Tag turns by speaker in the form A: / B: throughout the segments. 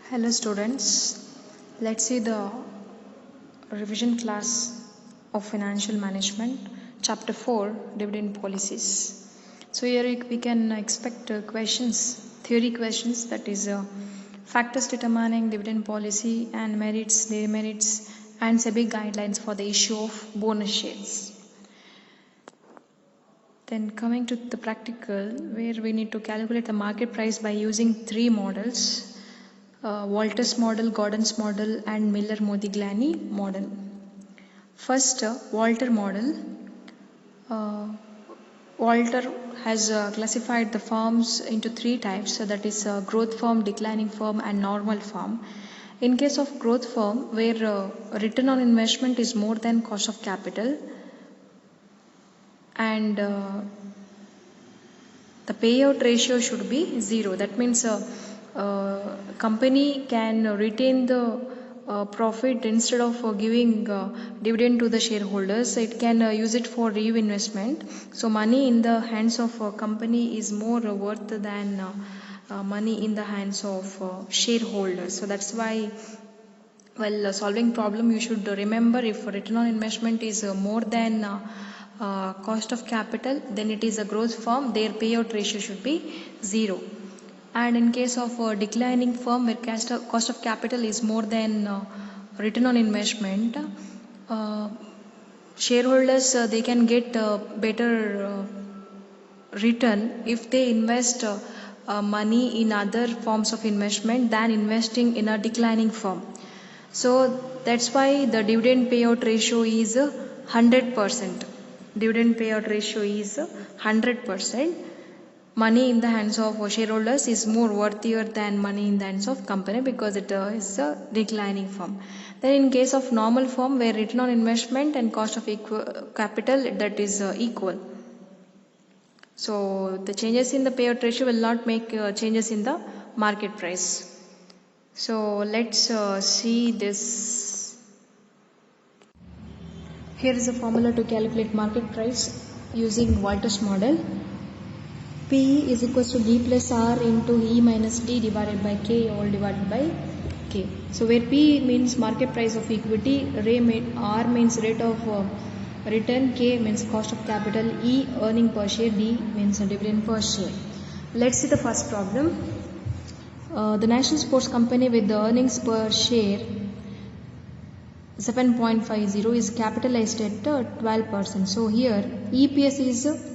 A: Hello students, let's see the revision class of financial management, chapter 4, dividend policies. So here we can expect theory questions, that is factors determining dividend policy and merits, demerits and SEBI guidelines for the issue of bonus shares. Then coming to the practical, where we need to calculate the market price by using three models. Walters model, Gordon's model and Miller-Modigliani model. First, Walter model. Walter has classified the firms into three types, that is growth firm, declining firm and normal firm. In case of growth firm, where return on investment is more than cost of capital and the payout ratio should be 0. That means company can retain the profit instead of giving dividend to the shareholders. It can use it for reinvestment. So money in the hands of a company is more worth than money in the hands of shareholders. So that's why while solving problem, you should remember if return on investment is more than cost of capital, then it is a growth firm, their payout ratio should be 0. And in case of a declining firm where cost of capital is more than return on investment, shareholders they can get better return if they invest money in other forms of investment than investing in a declining firm. So that's why the dividend payout ratio is 100%. Dividend payout ratio is 100%. Money in the hands of shareholders is more worthier than money in the hands of company because it is a declining firm. Then in case of normal firm where return on investment and cost of capital that is equal. So the changes in the payout ratio will not make changes in the market price. So let's see this. Here is a formula to calculate market price using Walters model. P is equals to D plus R into E minus D divided by K all divided by K. So where P means market price of equity, R means rate of return, K means cost of capital, E earning per share, D means dividend per share. Let's see the first problem. The National Sports Company with the earnings per share 7.50 is capitalized at 12%. So here EPS is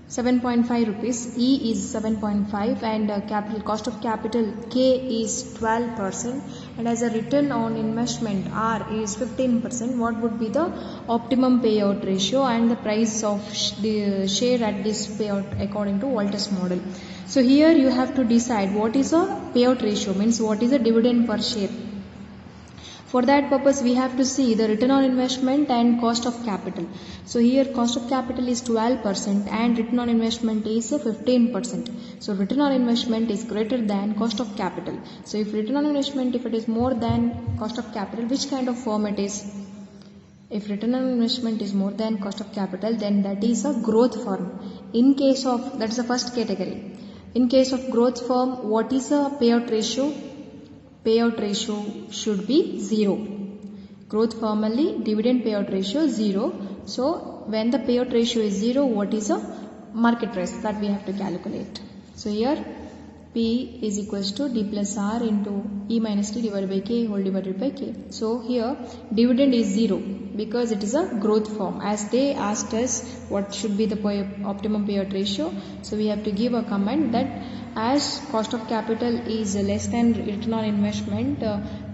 A: 7.5 rupees, E is 7.5 and capital cost of capital K is 12% and as a return on investment R is 15%. What would be the optimum payout ratio and the price of the share at this payout according to Walters model? So here you have to decide what is a payout ratio, means what is a dividend per share. For that purpose we have to see the return on investment and cost of capital. So here cost of capital is 12% and return on investment is 15%. So return on investment is greater than cost of capital. So if return on investment, if it is more than cost of capital, which kind of firm it is? If return on investment is more than cost of capital, then that is a growth firm. In case of, that is the first category. In case of growth firm, what is a payout ratio? Payout ratio should be 0. Growth firm only dividend payout ratio 0. So when the payout ratio is 0, what is a market price? That we have to calculate. So here P is equals to D plus R into E minus D divided by K whole divided by K. So here dividend is 0 because it is a growth firm. As they asked us what should be the optimum payout ratio, so we have to give a comment that as cost of capital is less than return on investment,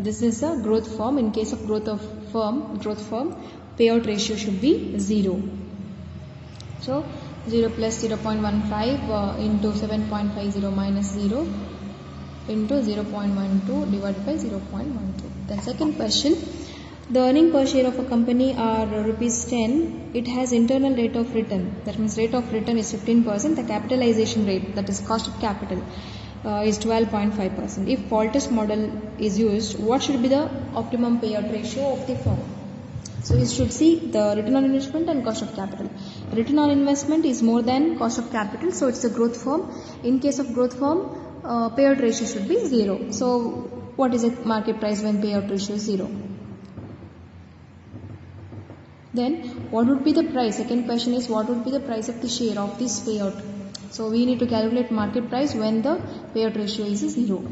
A: this is a growth firm. In case of growth firm, payout ratio should be 0. So 0 plus 0.15 into 7.50 minus 0 into 0.12 divided by 0.12. Then second question. The earning per share of a company are rupees 10. It has internal rate of return. That means rate of return is 15%. The capitalization rate, that is cost of capital, is 12.5%. If Walters model is used, what should be the optimum payout ratio of the firm? So you should see the return on investment and cost of capital. Return on investment is more than cost of capital, so it's a growth firm. In case of growth firm, payout ratio should be 0. So what is the market price when payout ratio is 0? Then what would be the price? Second question is what would be the price of the share of this payout? So we need to calculate market price when the payout ratio is 0.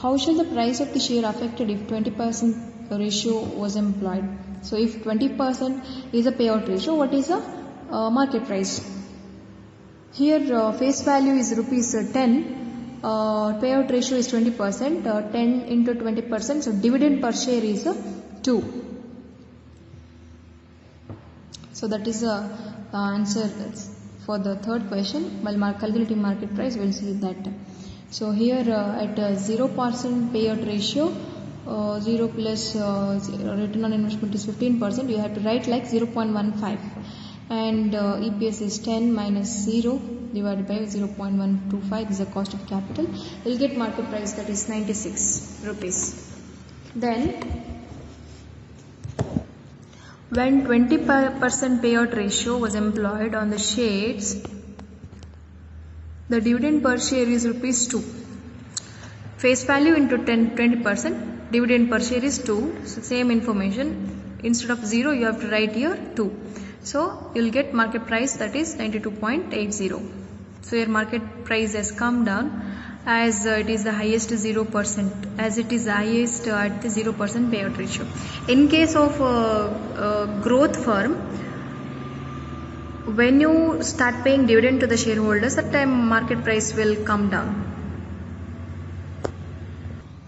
A: How shall the price of the share affected if 20% ratio was employed? So if 20% is a payout ratio, what is the market price? Here face value is rupees 10, payout ratio is 20%, 10 into 20%, so dividend per share is 2. So that is the answer for the third question. While calculating market price, we will see that. So here at 0% payout ratio, 0 plus return on investment is 15%. You have to write like 0.15, and EPS is 10 minus 0 divided by 0.125. This is the cost of capital. You will get market price, that is 96 rupees. Then when 20% payout ratio was employed on the shares, the dividend per share is rupees 2. Face value into 20%, dividend per share is 2. So same information, instead of 0 you have to write here 2. So you will get market price, that is 92.80. So your market price has come down as it is the highest 0%, as it is the highest at the 0% payout ratio. In case of growth firm, when you start paying dividend to the shareholders, that time market price will come down.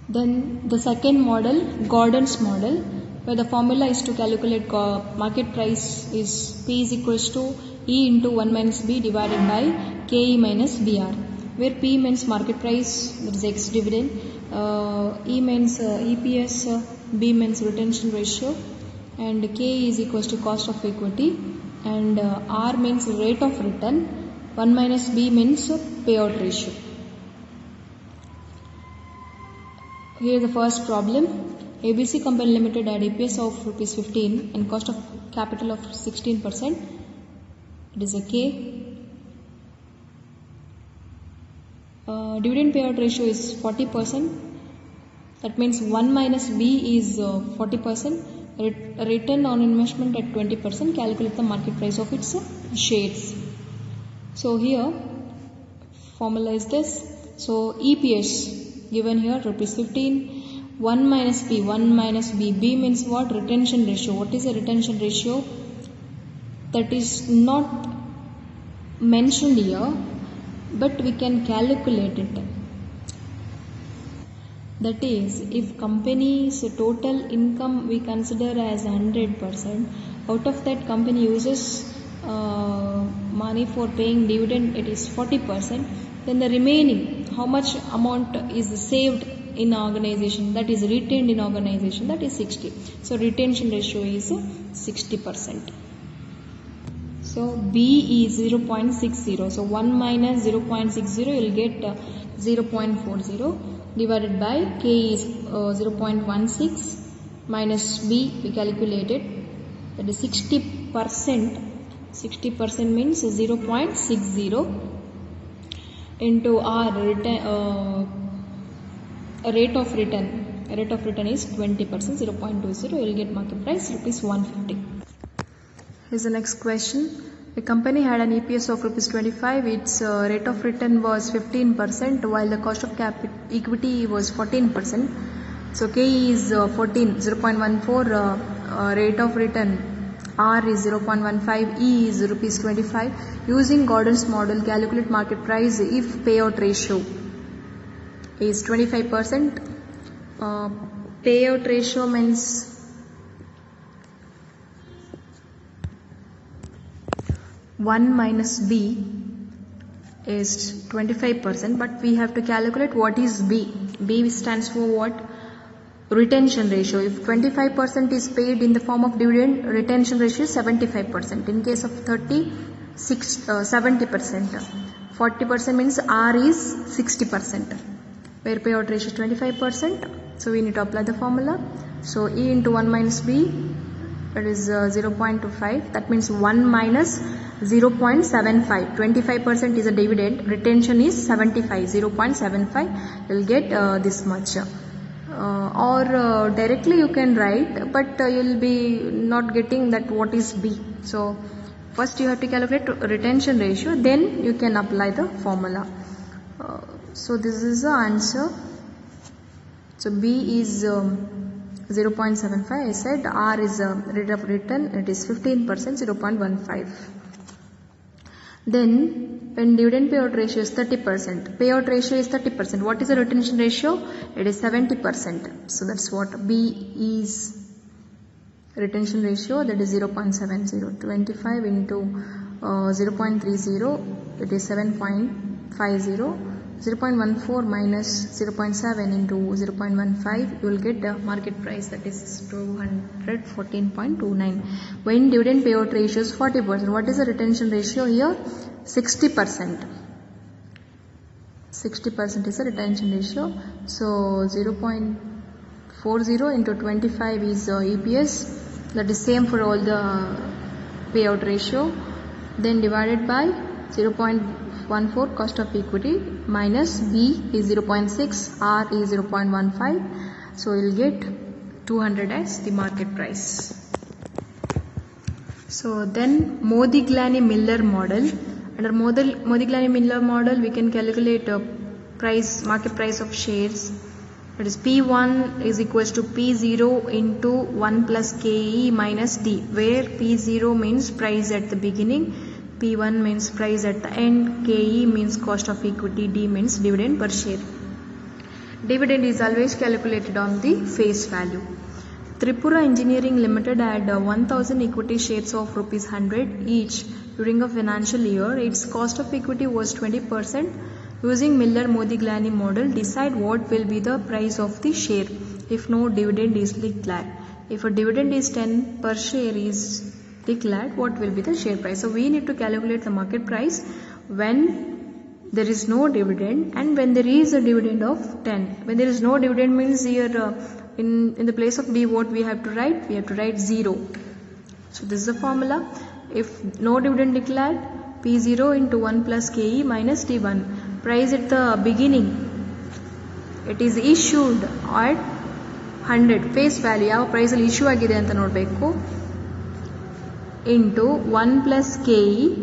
A: Then the second model, Gordon's model, where the formula is to calculate market price is P is equals to E into 1 minus B divided by KE minus BR, where P means market price, that is ex dividend, E means EPS, B means retention ratio, and K is equals to cost of equity, and R means rate of return, 1 minus B means payout ratio. Here is the first problem. ABC Company Limited had EPS of rupees 15 and cost of capital of 16%. It is a K. Dividend payout ratio is 40%. That means 1 minus B is 40%. Return on investment at 20%. Calculate the market price of its shares. So here formula is this. So EPS given here rupees 15, 1 minus B, 1 minus B. B means what? Retention ratio. What is the retention ratio? That is not mentioned here, but we can calculate it. That is, if company's total income we consider as 100%, out of that company uses money for paying dividend, it is 40%, then the remaining, how much amount is saved in organization, that is retained in organization, that is 60. So retention ratio is 60%. So B is 0.60. So 1 minus 0.60 you will get 0.40 divided by K is 0.16 minus B we calculated, that is 60%. 60% means 0.60 into R rate of return. Rate of return is 20%, 0.20. You will get market price rupees 150. Here's the next question. A company had an EPS of rupees 25. Its rate of return was 15%, while the cost of equity was 14%. So K is 14, 0.14. Rate of return R is 0.15. E is rupees 25. Using Gordon's model, calculate market price if payout ratio is 25%. Payout ratio means one minus B is 25%, but we have to calculate what is B. B stands for what? Retention ratio. If 25% is paid in the form of dividend, retention ratio is 75%. In case of 70%. 40% means R is 60%, where payout ratio is 25%. So we need to apply the formula. So E into 1 minus B, that is 0.25. That means 1 minus 0.75. 25% is a dividend. Retention is 75. 0.75. You will get this much. or directly you can write, but you'll be not getting that what is B. So first you have to calculate retention ratio, then you can apply the formula. So this is the answer. So B is 0.75. I said R is rate of return, it is 15%, 0.15. Then when dividend payout ratio is 30%, payout ratio is 30%. What is the retention ratio? It is 70%. So that's what B is. Retention ratio, that is 0.70. 25 into 0.30, it is 7.50. 0.14 minus 0.7 into 0.15, you will get the market price, that is 214.29. When dividend payout ratio is 40%, what is the retention ratio here? 60%. 60% is the retention ratio. So 0.40 into 25 is EPS. That is same for all the payout ratio. Then divided by 0.14 cost of equity minus B is 0.6, R is 0.15. So you will get 200 as the market price. So then Modigliani-Miller model. Under Modigliani-Miller model, we can calculate market price of shares. That is P1 is equals to P0 into 1 plus KE minus D, where P0 means price at the beginning, P1 means price at the end, KE means cost of equity, D means dividend per share. Dividend is always calculated on the face value. Tripura Engineering Limited had 1000 equity shares of rupees 100 each during a financial year. Its cost of equity was 20%. Using Miller-Modigliani model, decide what will be the price of the share if no dividend is declared. If a dividend is 10 per share is declared, what will be the share price? So we need to calculate the market price when there is no dividend and when there is a dividend of 10. When there is no dividend means here in the place of D, what we have to write? We have to write 0. So this is the formula. If no dividend declared, P0 into 1 plus KE minus D1. Price at the beginning, it is issued at 100 face value. ಯಾವ price ಅಲ್ಲಿ issue ಆಗಿದೆ ಅಂತ ನೋಡಬೇಕು. into 1 plus KE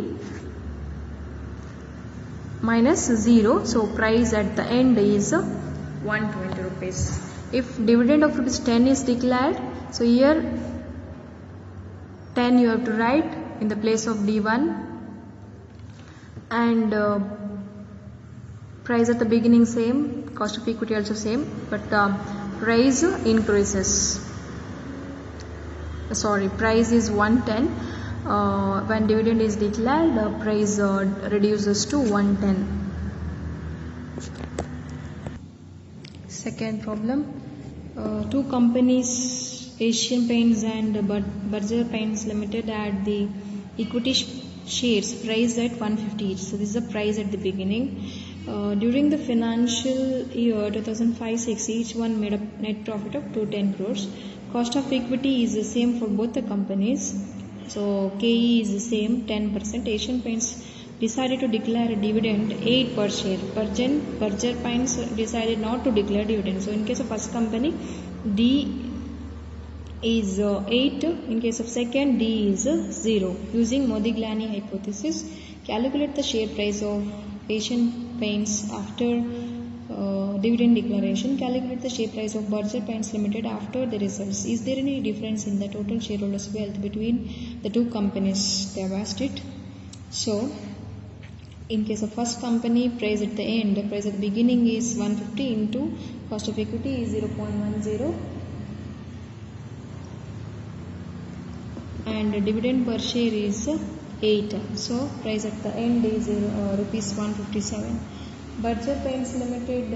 A: minus 0. So price at the end is 120 rupees. If dividend of rupees 10 is declared, so here 10 you have to write in the place of D1 and price at the beginning same, cost of equity also same, but price increases. Price is 110. When dividend is declared, price reduces to 110. Second problem. Two companies, Asian Paints and Berger Paints Limited, had the equity shares priced at 150 each. So this is the price at the beginning. During the financial year 2005-06, each one made a net profit of 210 crores. Cost of equity is the same for both the companies. So KE is the same, 10%. Asian Paints decided to declare a dividend 8 per share. Berger Paints decided not to declare dividend. So in case of first company, D is 8. In case of second, D is 0. Using Modigliani hypothesis, calculate the share price of Asian Paints after dividend declaration. Calculate the share price of Berger Paints Limited after the results. Is there any difference in the total shareholders' wealth between the two companies? They have asked it. So in case of first company, price at the end, price at the beginning is 150 into cost of equity is 0.10 and dividend per share is 8. So price at the end is rupees 157. Berger Paints Limited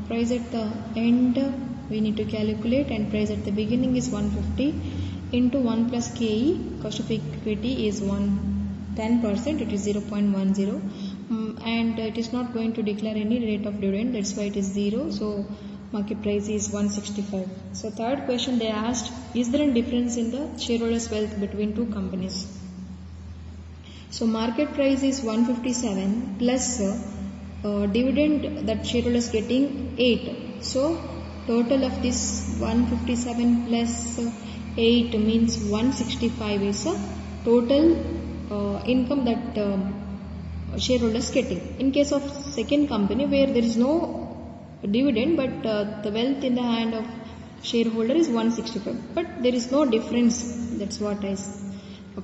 A: price at the end we need to calculate, and price at the beginning is 150 into 1 plus KE. Cost of equity is 10%, it is 0.10, and it is not going to declare any rate of dividend, that's why it is 0. So market price is 165. So third question they asked, is there a difference in the shareholders' wealth between two companies? So market price is 157 plus dividend that shareholders getting 8. So total of this 157 plus 8 means 165 is a total income that shareholders getting. In case of second company where there is no dividend but the wealth in the hand of shareholder is 165, but there is no difference. That's what I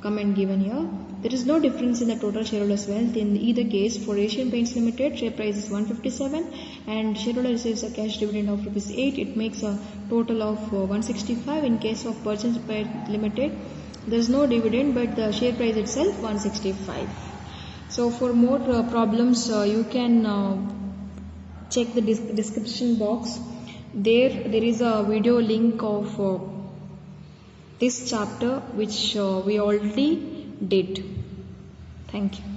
A: comment given here. There is no difference in the total shareholders wealth in either case. For Asian Paints Limited, share price is 157 and shareholder receives a cash dividend of ₹8. It makes a total of 165. In case of Purchase Paints Limited, there is no dividend but the share price itself 165. So for more problems you can check the description box. There is a video link of this chapter which we already did. Thank you.